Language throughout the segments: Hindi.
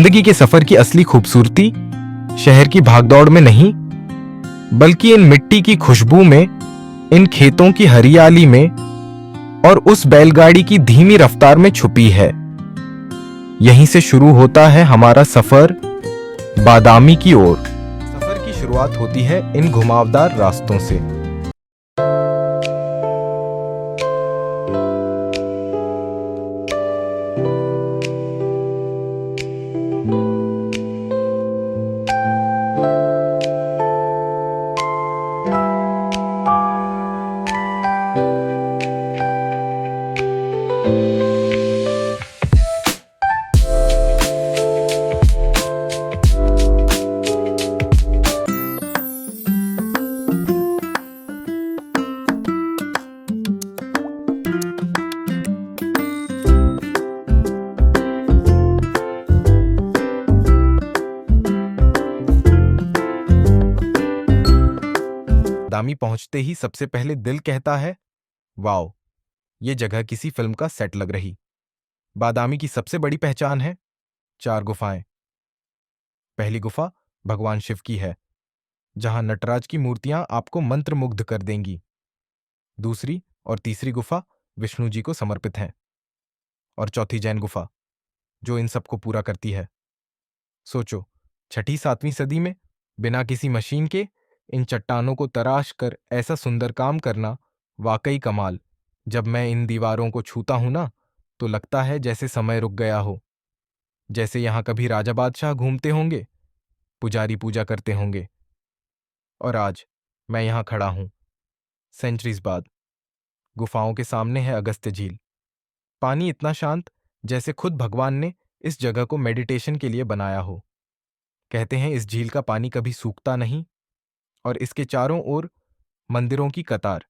जिंदगी के सफर की असली खूबसूरती शहर की भागदौड़ में नहीं, बल्कि इन मिट्टी की खुशबू में, इन खेतों की हरियाली में और उस बैलगाड़ी की धीमी रफ्तार में छुपी है। यहीं से शुरू होता है हमारा सफर बादामी की ओर। सफर की शुरुआत होती है इन घुमावदार रास्तों से। बादामी पहुंचते ही सबसे पहले दिल कहता है, वाओ, ये जगह किसी फिल्म का सेट लग रही। बादामी की सबसे बड़ी पहचान है 4 गुफाएं। पहली गुफा भगवान शिव की है, जहां नटराज की मूर्तियां आपको मंत्रमुग्ध कर देंगी। दूसरी और तीसरी गुफा विष्णु जी को समर्पित हैं। और चौथी जैन गुफा, जो इन सबको पूरा करती है। सोचो, 6ठी-7वीं सदी में बिना किसी मशीन के इन चट्टानों को तराश कर ऐसा सुंदर काम करना वाकई कमाल। जब मैं इन दीवारों को छूता हूं ना, तो लगता है जैसे समय रुक गया हो, जैसे यहां कभी राजा बादशाह घूमते होंगे, पुजारी पूजा करते होंगे। और आज मैं यहां खड़ा हूं, सेंचुरीज बाद। गुफाओं के सामने है अगस्त्य झील। पानी इतना शांत, जैसे खुद भगवान ने इस जगह को मेडिटेशन के लिए बनाया हो। कहते हैं इस झील का पानी कभी सूखता नहीं, और इसके चारों ओर मंदिरों की कतार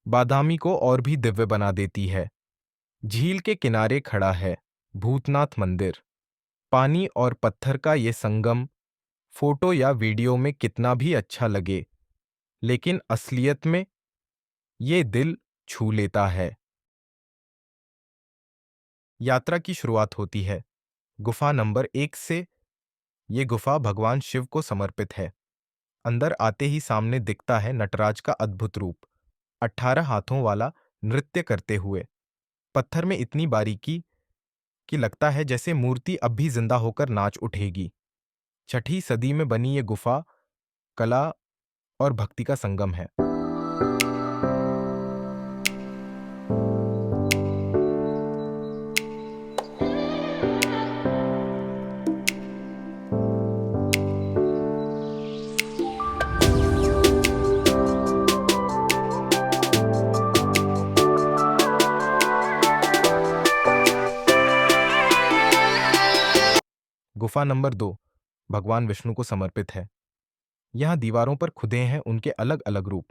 बादामी को और भी दिव्य बना देती है। झील के किनारे खड़ा है भूतनाथ मंदिर। पानी और पत्थर का ये संगम फोटो या वीडियो में कितना भी अच्छा लगे, लेकिन असलियत में ये दिल छू लेता है। यात्रा की शुरुआत होती है गुफा नंबर 1 से। ये गुफा भगवान शिव को समर्पित है। अंदर आते ही सामने दिखता है नटराज का अद्भुत रूप, 18 हाथों वाला, नृत्य करते हुए। पत्थर में इतनी बारीकी कि लगता है जैसे मूर्ति अब भी जिंदा होकर नाच उठेगी। 6ठी सदी में बनी ये गुफा कला और भक्ति का संगम है। गुफा नंबर 2 भगवान विष्णु को समर्पित है। यहां दीवारों पर खुदे हैं उनके अलग अलग रूप।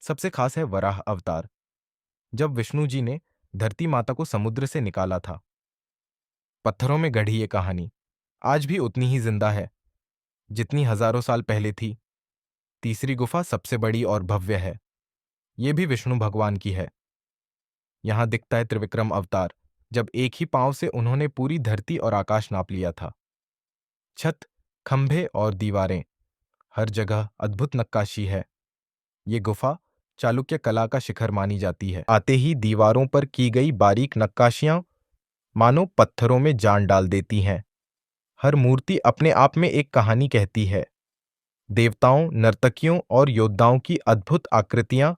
सबसे खास है वराह अवतार, जब विष्णु जी ने धरती माता को समुद्र से निकाला था। पत्थरों में गढ़ी ये कहानी आज भी उतनी ही जिंदा है जितनी हजारों साल पहले थी। तीसरी गुफा सबसे बड़ी और भव्य है। ये भी विष्णु भगवान की है। यहां दिखता है त्रिविक्रम अवतार, जब एक ही पांव से उन्होंने पूरी धरती और आकाश नाप लिया था। छत, खंभे और दीवारें, हर जगह अद्भुत नक्काशी है। ये गुफा चालुक्य कला का शिखर मानी जाती है। आते ही दीवारों पर की गई बारीक नक्काशियां मानो पत्थरों में जान डाल देती हैं। हर मूर्ति अपने आप में एक कहानी कहती है। देवताओं, नर्तकियों और योद्धाओं की अद्भुत आकृतियां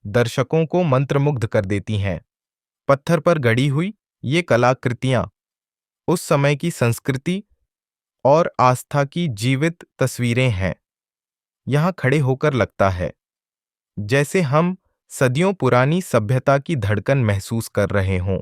दर्शकों को मंत्रमुग्ध कर देती हैं। पत्थर पर गढ़ी हुई ये कलाकृतियां उस समय की संस्कृति और आस्था की जीवित तस्वीरें हैं। यहां खड़े होकर लगता है जैसे हम सदियों पुरानी सभ्यता की धड़कन महसूस कर रहे हों।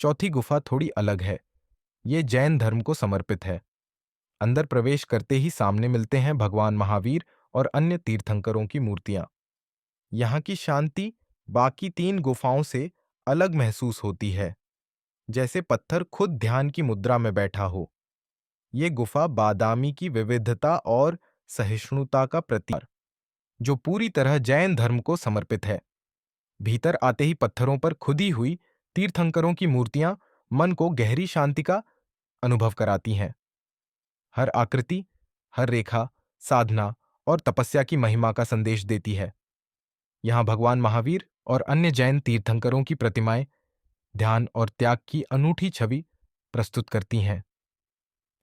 चौथी गुफा थोड़ी अलग है। ये जैन धर्म को समर्पित है। अंदर प्रवेश करते ही सामने मिलते हैं भगवान महावीर और अन्य तीर्थंकरों की मूर्तियां। यहाँ की शांति बाकी 3 गुफाओं से अलग महसूस होती है, जैसे पत्थर खुद ध्यान की मुद्रा में बैठा हो। ये गुफा बादामी की विविधता और सहिष्णुता का प्रतीक, जो पूरी तरह जैन धर्म को समर्पित है। भीतर आते ही पत्थरों पर खुदी हुई तीर्थंकरों की मूर्तियां मन को गहरी शांति का अनुभव कराती हैं। हर आकृति, हर रेखा साधना और तपस्या की महिमा का संदेश देती है। यहाँ भगवान महावीर और अन्य जैन तीर्थंकरों की प्रतिमाएं ध्यान और त्याग की अनूठी छवि प्रस्तुत करती हैं।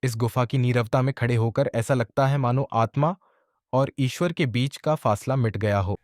इस गुफा की नीरवता में खड़े होकर ऐसा लगता है मानो आत्मा और ईश्वर के बीच का फासला मिट गया हो।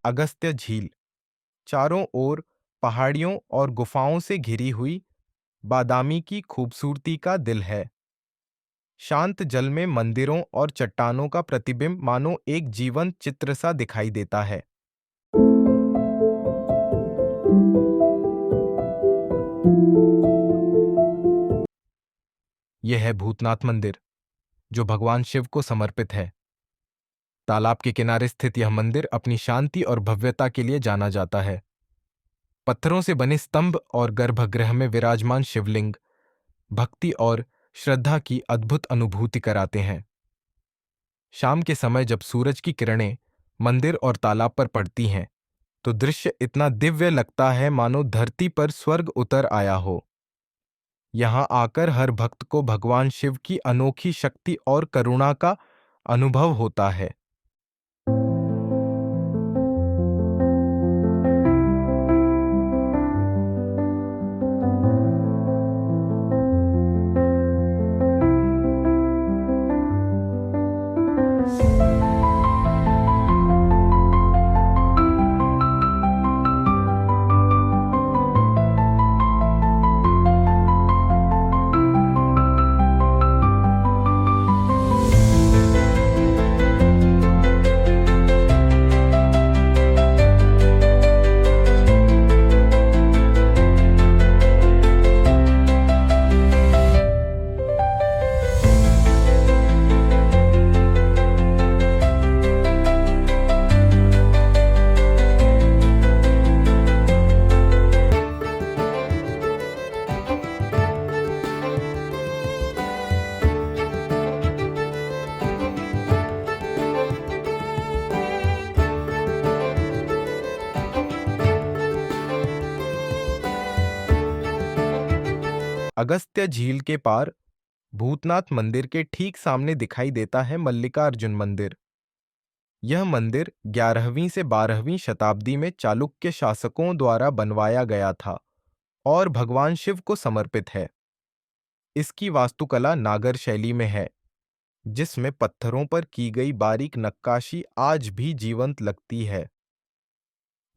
अगस्त्य झील चारों ओर पहाड़ियों और गुफाओं से घिरी हुई बादामी की खूबसूरती का दिल है। शांत जल में मंदिरों और चट्टानों का प्रतिबिंब मानो एक जीवंत चित्र सा दिखाई देता है। यह है भूतनाथ मंदिर, जो भगवान शिव को समर्पित है। तालाब के किनारे स्थित यह मंदिर अपनी शांति और भव्यता के लिए जाना जाता है। पत्थरों से बने स्तंभ और गर्भगृह में विराजमान शिवलिंग भक्ति और श्रद्धा की अद्भुत अनुभूति कराते हैं। शाम के समय जब सूरज की किरणें मंदिर और तालाब पर पड़ती हैं, तो दृश्य इतना दिव्य लगता है मानो धरती पर स्वर्ग उतर आया हो। यहाँ आकर हर भक्त को भगवान शिव की अनोखी शक्ति और करुणा का अनुभव होता है। अगस्त्य झील के पार भूतनाथ मंदिर के ठीक सामने दिखाई देता है मल्लिकार्जुन मंदिर। यह मंदिर 11वीं से 12वीं शताब्दी में चालुक्य शासकों द्वारा बनवाया गया था और भगवान शिव को समर्पित है। इसकी वास्तुकला नागर शैली में है, जिसमें पत्थरों पर की गई बारीक नक्काशी आज भी जीवंत लगती है।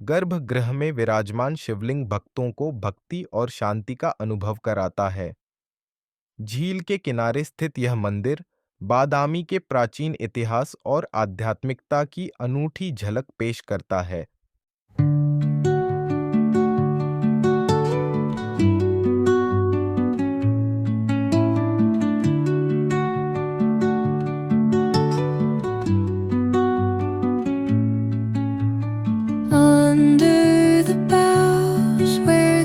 गर्भगृह में विराजमान शिवलिंग भक्तों को भक्ति और शांति का अनुभव कराता है। झील के किनारे स्थित यह मंदिर बादामी के प्राचीन इतिहास और आध्यात्मिकता की अनूठी झलक पेश करता है। Under the boughs where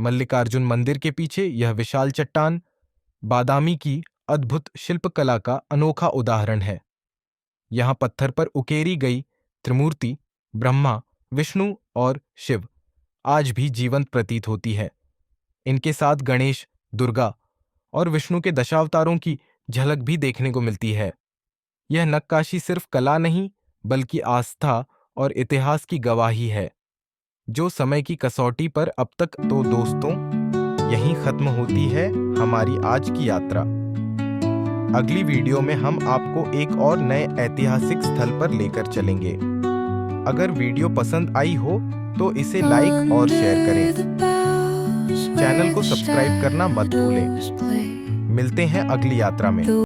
Mallikarjun मंदिर के पीछे यह विशाल चट्टान बादामी की अद्भुत शिल्पकला का अनोखा उदाहरण है। यहाँ पत्थर पर उकेरी गई त्रिमूर्ति ब्रह्मा, विष्णु और शिव आज भी जीवंत प्रतीत होती है। इनके साथ गणेश, दुर्गा और विष्णु के दशावतारों की झलक भी देखने को मिलती है। यह नक्काशी सिर्फ कला नहीं बल्कि आस्था और इतिहास की गवाही है, जो समय की कसौटी पर अब तक। तो दोस्तों, यहीं खत्म होती है हमारी आज की यात्रा। अगली वीडियो में हम आपको एक और नए ऐतिहासिक स्थल पर लेकर चलेंगे। अगर वीडियो पसंद आई हो तो इसे लाइक और शेयर करें। चैनल को सब्सक्राइब करना मत भूलें। मिलते हैं अगली यात्रा में।